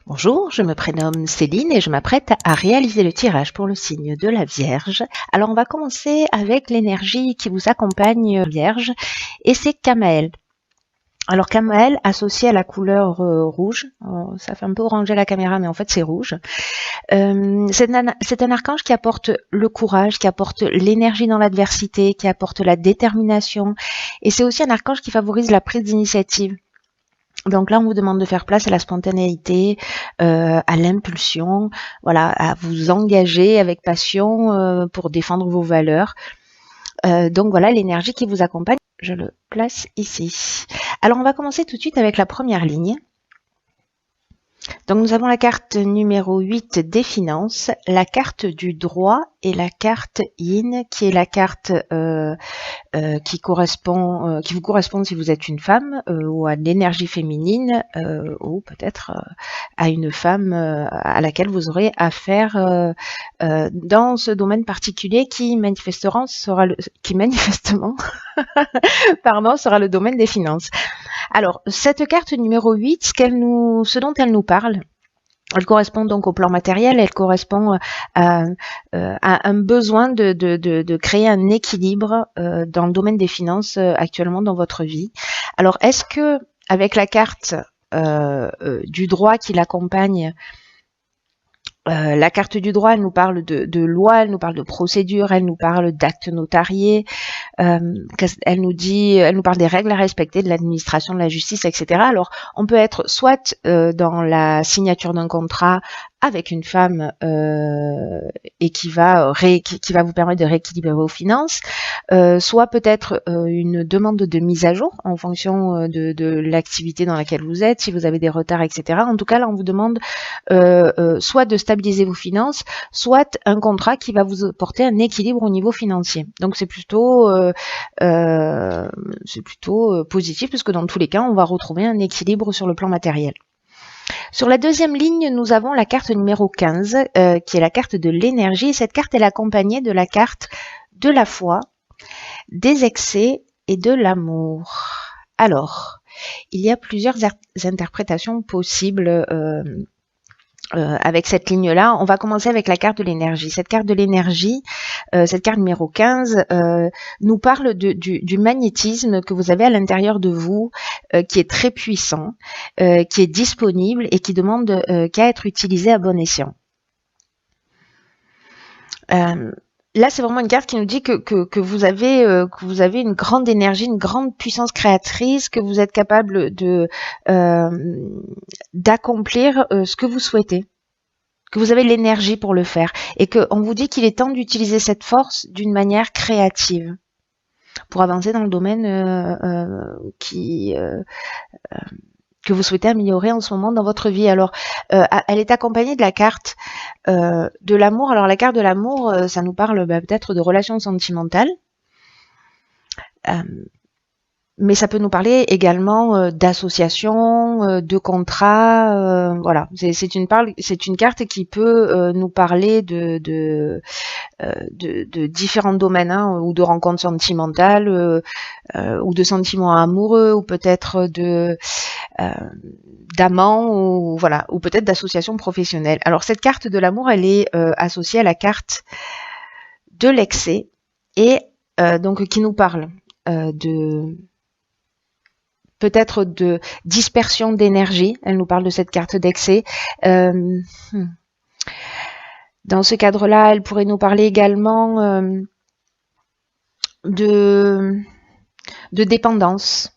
Bonjour, je me prénomme Céline et je m'apprête à réaliser le tirage pour le signe de la Vierge. Alors on va commencer avec l'énergie qui vous accompagne Vierge et c'est Camaël. Alors Camaël associé à la couleur rouge, ça fait un peu oranger la caméra mais en fait c'est rouge. C'est un archange qui apporte le courage, qui apporte l'énergie dans l'adversité, qui apporte la détermination et c'est aussi un archange qui favorise la prise d'initiative. Donc là, on vous demande de faire place à la spontanéité, à l'impulsion, voilà, à vous engager avec passion pour défendre vos valeurs. Donc voilà l'énergie qui vous accompagne. Je le place ici. Alors, on va commencer tout de suite avec la première ligne. Donc nous avons la carte numéro 8 des finances, la carte du droit et la carte yin qui est la carte qui vous correspond si vous êtes une femme ou à l'énergie féminine ou peut-être à une femme à laquelle vous aurez affaire dans ce domaine particulier qui manifestement sera le domaine des finances. Alors, cette carte numéro 8, ce dont elle nous parle, elle correspond donc au plan matériel, elle correspond à un besoin de créer un équilibre dans le domaine des finances actuellement dans votre vie. Alors, est-ce que avec la carte du droit qui l'accompagne, la carte du droit, elle nous parle de loi, elle nous parle de procédure, elle nous parle d'actes notariés, elle nous parle des règles à respecter, de l'administration, de la justice, etc. Alors, on peut être soit dans la signature d'un contrat avec une femme et qui va vous permettre de rééquilibrer vos finances, soit peut-être une demande de mise à jour en fonction de l'activité dans laquelle vous êtes, si vous avez des retards, etc. En tout cas, là, on vous demande soit de stabiliser vos finances, soit un contrat qui va vous apporter un équilibre au niveau financier. Donc, c'est plutôt positif parce que dans tous les cas, on va retrouver un équilibre sur le plan matériel. Sur la deuxième ligne, nous avons la carte numéro 15, qui est la carte de l'énergie. Cette carte est accompagnée de la carte de la foi, des excès et de l'amour. Alors, il y a plusieurs interprétations possibles avec cette ligne-là. On va commencer avec la carte de l'énergie. Cette carte de l'énergie, cette carte numéro 15, nous parle du magnétisme que vous avez à l'intérieur de vous, qui est très puissant, qui est disponible et qui demande qu'à être utilisé à bon escient. Là, c'est vraiment une carte qui nous dit que vous avez une grande énergie, une grande puissance créatrice, que vous êtes capable d'accomplir ce que vous souhaitez, que vous avez l'énergie pour le faire, et qu'on vous dit qu'il est temps d'utiliser cette force d'une manière créative pour avancer dans le domaine que vous souhaitez améliorer en ce moment dans votre vie. Alors, elle est accompagnée de la carte de l'amour. Alors, la carte de l'amour, ça nous parle peut-être de relations sentimentales. Mais ça peut nous parler également d'associations, de contrats, voilà. C'est une carte qui peut nous parler de différents domaines, hein, ou de rencontres sentimentales, ou de sentiments amoureux, ou peut-être d'amants, ou voilà, ou peut-être d'associations professionnelles. Alors cette carte de l'amour, elle est associée à la carte de l'excès et donc qui nous parle peut-être de dispersion d'énergie. Elle nous parle de cette carte d'excès. Dans ce cadre-là, elle pourrait nous parler également de dépendance.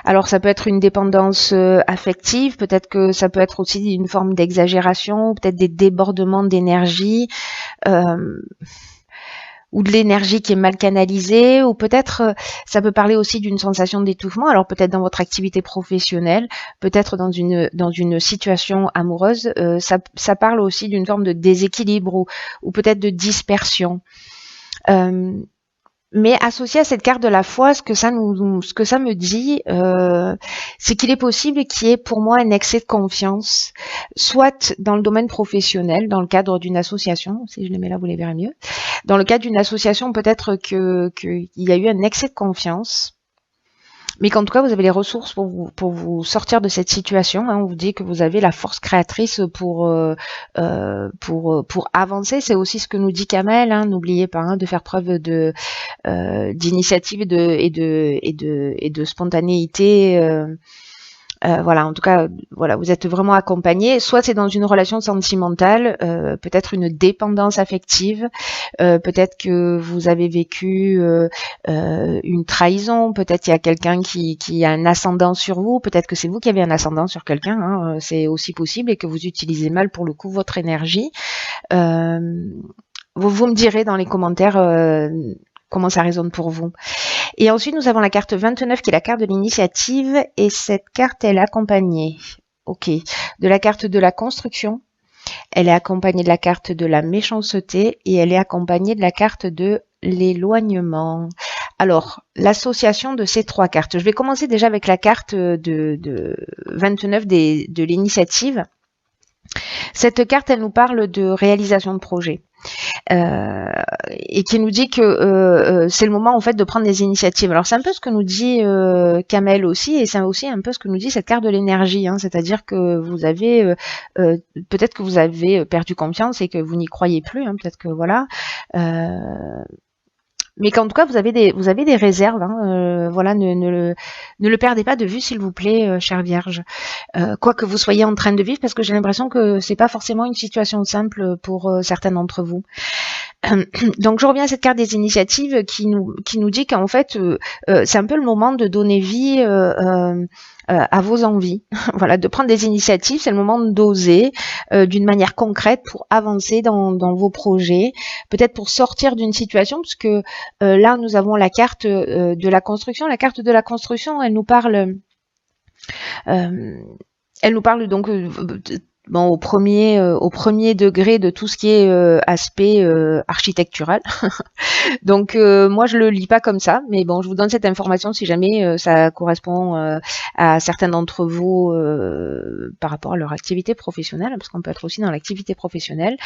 Alors ça peut être une dépendance affective, peut-être que ça peut être aussi une forme d'exagération, peut-être des débordements d'énergie, ou de l'énergie qui est mal canalisée, ou peut-être ça peut parler aussi d'une sensation d'étouffement, alors peut-être dans votre activité professionnelle, peut-être dans une situation amoureuse, ça parle aussi d'une forme de déséquilibre ou peut-être de dispersion. Mais associé à cette carte de la foi, ce que ça me dit, c'est qu'il est possible qu'il y ait pour moi un excès de confiance, soit dans le domaine professionnel, dans le cadre d'une association, si je les mets là, vous les verrez mieux. Dans le cadre d'une association, peut-être qu'il y a eu un excès de confiance, mais qu'en tout cas vous avez les ressources pour vous sortir de cette situation. Hein. On vous dit que vous avez la force créatrice pour avancer. C'est aussi ce que nous dit Kamel. Hein. N'oubliez pas de faire preuve d'initiative et de spontanéité. Voilà, en tout cas, voilà, vous êtes vraiment accompagné. Soit c'est dans une relation sentimentale, peut-être une dépendance affective, peut-être que vous avez vécu une trahison, peut-être il y a quelqu'un qui a un ascendant sur vous, peut-être que c'est vous qui avez un ascendant sur quelqu'un, hein, c'est aussi possible, et que vous utilisez mal pour le coup votre énergie. Vous me direz dans les commentaires comment ça résonne pour vous. Et ensuite, nous avons la carte 29 qui est la carte de l'initiative, et cette carte, elle est accompagnée, de la carte de la construction, elle est accompagnée de la carte de la méchanceté, et elle est accompagnée de la carte de l'éloignement. Alors, l'association de ces trois cartes. Je vais commencer déjà avec la carte de 29 de l'initiative. Cette carte, elle nous parle de réalisation de projet. Et qui nous dit que c'est le moment en fait de prendre des initiatives. Alors c'est un peu ce que nous dit Kamel aussi, et c'est aussi un peu ce que nous dit cette carte de l'énergie, hein, c'est-à-dire que vous avez peut-être que vous avez perdu confiance et que vous n'y croyez plus, hein, peut-être que voilà. Mais qu'en tout cas vous avez des réserves, hein, voilà, ne le perdez pas de vue s'il vous plaît, chère Vierge, quoi que vous soyez en train de vivre, parce que j'ai l'impression que c'est pas forcément une situation simple pour certains d'entre vous. Donc je reviens à cette carte des initiatives qui nous dit qu'en fait c'est un peu le moment de donner vie à vos envies. Voilà, de prendre des initiatives, c'est le moment d'oser d'une manière concrète pour avancer dans vos projets, peut-être pour sortir d'une situation, parce que là nous avons la carte de la construction. La carte de la construction, elle nous parle donc bon, au premier degré de tout ce qui est aspect architectural. Donc moi je le lis pas comme ça, mais bon, je vous donne cette information si jamais ça correspond à certains d'entre vous par rapport à leur activité professionnelle, parce qu'on peut être aussi dans l'activité professionnelle.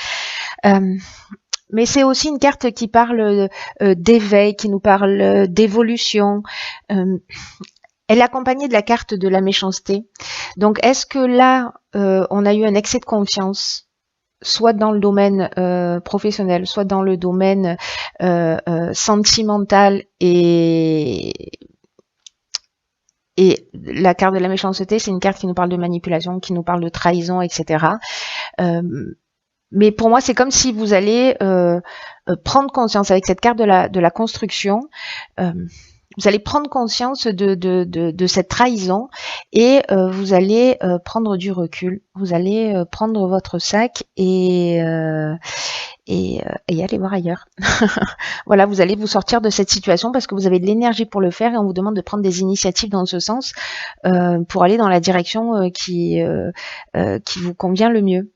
Mais c'est aussi une carte qui parle d'éveil, qui nous parle d'évolution. Elle est accompagnée de la carte de la méchanceté. Donc, est-ce que là, on a eu un excès de confiance, soit dans le domaine professionnel, soit dans le domaine sentimental, et la carte de la méchanceté, c'est une carte qui nous parle de manipulation, qui nous parle de trahison, etc. Mais pour moi, c'est comme si vous allez prendre conscience avec cette carte de la construction. Vous allez prendre conscience de cette trahison, et vous allez prendre du recul. Vous allez prendre votre sac et aller voir ailleurs. Voilà, vous allez vous sortir de cette situation parce que vous avez de l'énergie pour le faire, et on vous demande de prendre des initiatives dans ce sens pour aller dans la direction qui vous convient le mieux.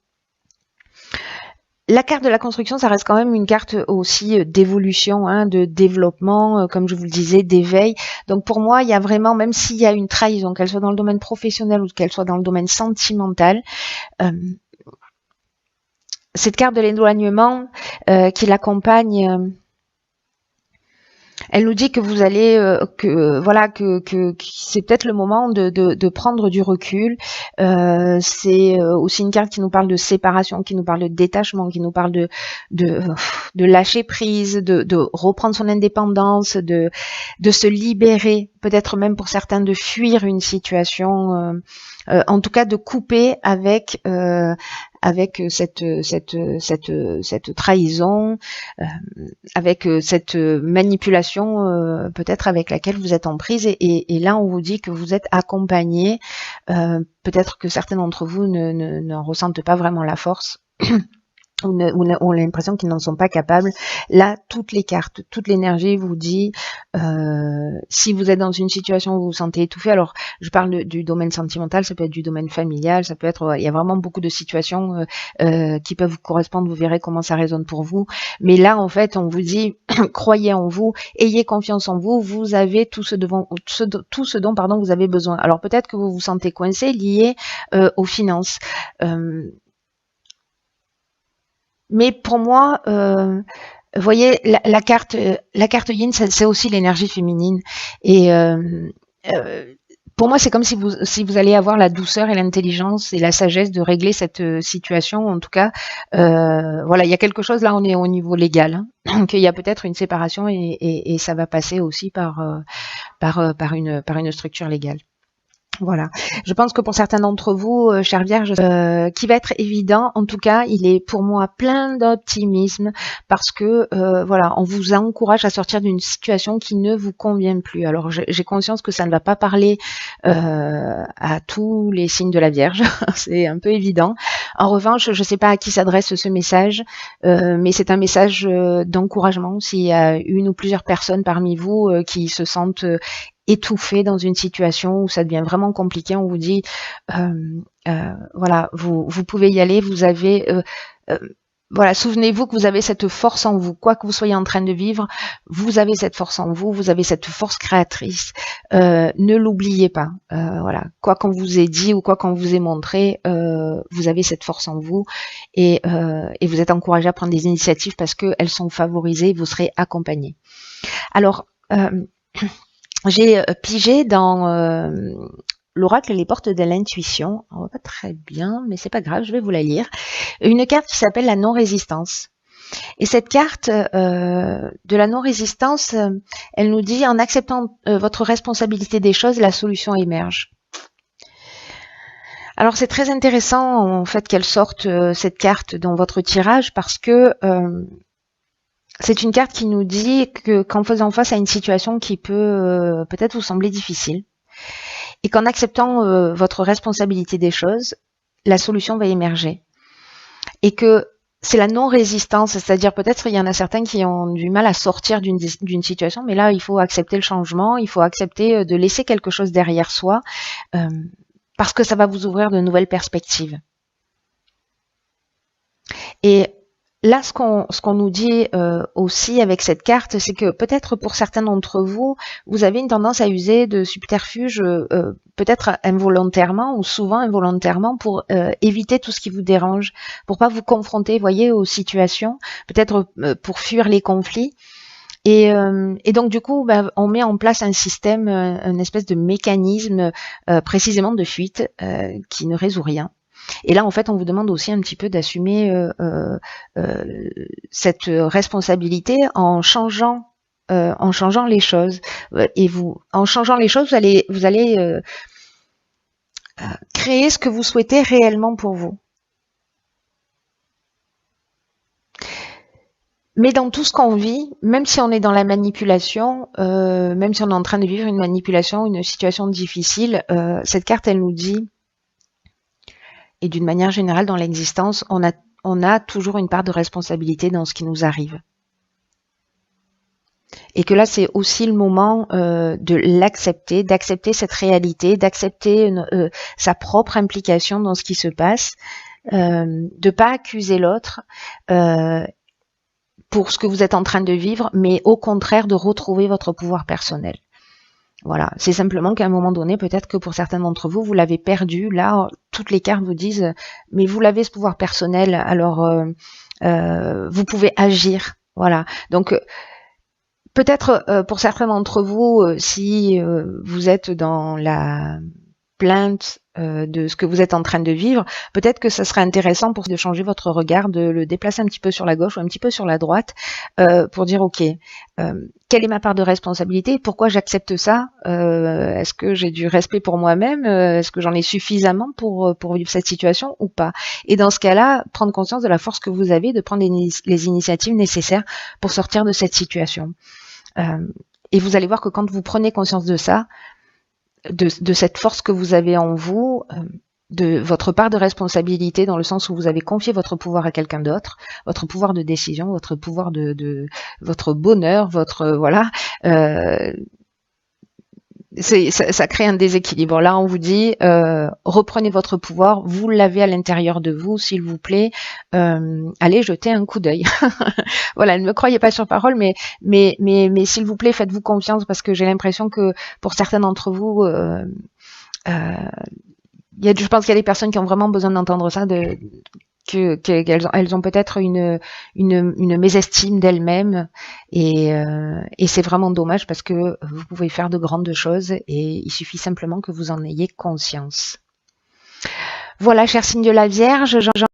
La carte de la construction, ça reste quand même une carte aussi d'évolution, hein, de développement, comme je vous le disais, d'éveil. Donc pour moi, il y a vraiment, même s'il y a une trahison, qu'elle soit dans le domaine professionnel ou qu'elle soit dans le domaine sentimental, cette carte de l'éloignement qui l'accompagne, elle nous dit que vous allez, que c'est peut-être le moment de prendre du recul. C'est aussi une carte qui nous parle de séparation, qui nous parle de détachement, qui nous parle de lâcher prise, de reprendre son indépendance, de se libérer, peut-être même pour certains de fuir une situation. En tout cas, de couper avec cette trahison, avec cette manipulation peut-être avec laquelle vous êtes en prise, et là on vous dit que vous êtes accompagné, peut-être que certains d'entre vous n'en ressentent pas vraiment la force ou ont l'impression qu'ils n'en sont pas capables. Là, toutes les cartes, toute l'énergie vous dit, si vous êtes dans une situation où vous vous sentez étouffé, alors je parle du domaine sentimental, ça peut être du domaine familial, ça peut être, il y a vraiment beaucoup de situations qui peuvent vous correspondre, vous verrez comment ça résonne pour vous. Mais là, en fait, on vous dit, croyez en vous, ayez confiance en vous, vous avez tout ce dont vous avez besoin. Alors peut-être que vous vous sentez coincé, lié aux finances. Mais pour moi, vous voyez, la carte Yin, c'est aussi l'énergie féminine. Et pour moi, c'est comme si vous allez avoir la douceur et l'intelligence et la sagesse de régler cette situation. En tout cas, voilà, il y a quelque chose là, on est au niveau légal, hein. Donc il y a peut-être une séparation et ça va passer aussi par une structure légale. Voilà. Je pense que pour certains d'entre vous, chère Vierge, qui va être évident, en tout cas, il est pour moi plein d'optimisme parce que voilà, on vous encourage à sortir d'une situation qui ne vous convient plus. Alors j'ai conscience que ça ne va pas parler à tous les signes de la Vierge, c'est un peu évident. En revanche, je ne sais pas à qui s'adresse ce message, mais c'est un message d'encouragement. S'il y a une ou plusieurs personnes parmi vous qui se sentent étouffé dans une situation où ça devient vraiment compliqué, on vous dit voilà, vous pouvez y aller, vous avez voilà, souvenez-vous que vous avez cette force en vous, quoi que vous soyez en train de vivre, vous avez cette force en vous, vous avez cette force créatrice, ne l'oubliez pas, voilà, quoi qu'on vous ait dit ou quoi qu'on vous ait montré, vous avez cette force en vous et vous êtes encouragé à prendre des initiatives parce qu'elles sont favorisées, vous serez accompagné. Alors, j'ai pigé dans l'oracle Les Portes de l'Intuition. On voit pas très bien, mais c'est pas grave, je vais vous la lire. Une carte qui s'appelle la non-résistance. Et cette carte de la non-résistance, elle nous dit, en acceptant votre responsabilité des choses, la solution émerge. Alors c'est très intéressant en fait qu'elle sorte cette carte dans votre tirage parce que c'est une carte qui nous dit que qu'en faisant face à une situation qui peut peut-être vous sembler difficile, et qu'en acceptant votre responsabilité des choses, la solution va émerger. Et que c'est la non-résistance, c'est-à-dire peut-être il y en a certains qui ont du mal à sortir d'une situation, mais là il faut accepter le changement, il faut accepter de laisser quelque chose derrière soi, parce que ça va vous ouvrir de nouvelles perspectives. Et là, ce qu'on nous dit aussi avec cette carte, c'est que peut-être pour certains d'entre vous, vous avez une tendance à user de subterfuges peut-être involontairement ou souvent involontairement pour éviter tout ce qui vous dérange, pour pas vous confronter, voyez, aux situations, peut-être pour fuir les conflits. Et donc du coup, bah, on met en place un système, une espèce de mécanisme précisément de fuite qui ne résout rien. Et là, en fait, on vous demande aussi un petit peu d'assumer cette responsabilité en changeant les choses. Et en changeant les choses, vous allez créer ce que vous souhaitez réellement pour vous. Mais dans tout ce qu'on vit, même si on est dans la manipulation, même si on est en train de vivre une manipulation, une situation difficile, cette carte, elle nous dit, et d'une manière générale dans l'existence, on a toujours une part de responsabilité dans ce qui nous arrive. Et que là, c'est aussi le moment de l'accepter, d'accepter cette réalité, d'accepter sa propre implication dans ce qui se passe, de pas accuser l'autre pour ce que vous êtes en train de vivre, mais au contraire de retrouver votre pouvoir personnel. Voilà, c'est simplement qu'à un moment donné, peut-être que pour certains d'entre vous, vous l'avez perdu. Là, toutes les cartes vous disent, mais vous l'avez ce pouvoir personnel, alors vous pouvez agir. Voilà, donc peut-être pour certains d'entre vous, si vous êtes dans la plainte de ce que vous êtes en train de vivre, peut-être que ça serait intéressant de changer votre regard, de le déplacer un petit peu sur la gauche ou un petit peu sur la droite, pour dire ok, quelle est ma part de responsabilité, pourquoi j'accepte ça, est-ce que j'ai du respect pour moi-même, est-ce que j'en ai suffisamment pour vivre cette situation ou pas. Et dans ce cas-là, prendre conscience de la force que vous avez, de prendre les initiatives nécessaires pour sortir de cette situation. Et vous allez voir que quand vous prenez conscience de ça, de cette force que vous avez en vous, de votre part de responsabilité dans le sens où vous avez confié votre pouvoir à quelqu'un d'autre, votre pouvoir de décision, votre pouvoir de votre bonheur, votre voilà, ça crée un déséquilibre. Là, on vous dit reprenez votre pouvoir, vous l'avez à l'intérieur de vous, s'il vous plaît, allez jeter un coup d'œil. Voilà, ne me croyez pas sur parole, mais s'il vous plaît, faites-vous confiance parce que j'ai l'impression que pour certains d'entre vous, je pense qu'il y a des personnes qui ont vraiment besoin d'entendre ça, elles ont peut-être une mésestime d'elles-mêmes et c'est vraiment dommage parce que vous pouvez faire de grandes choses et il suffit simplement que vous en ayez conscience. Voilà, cher signe de la Vierge,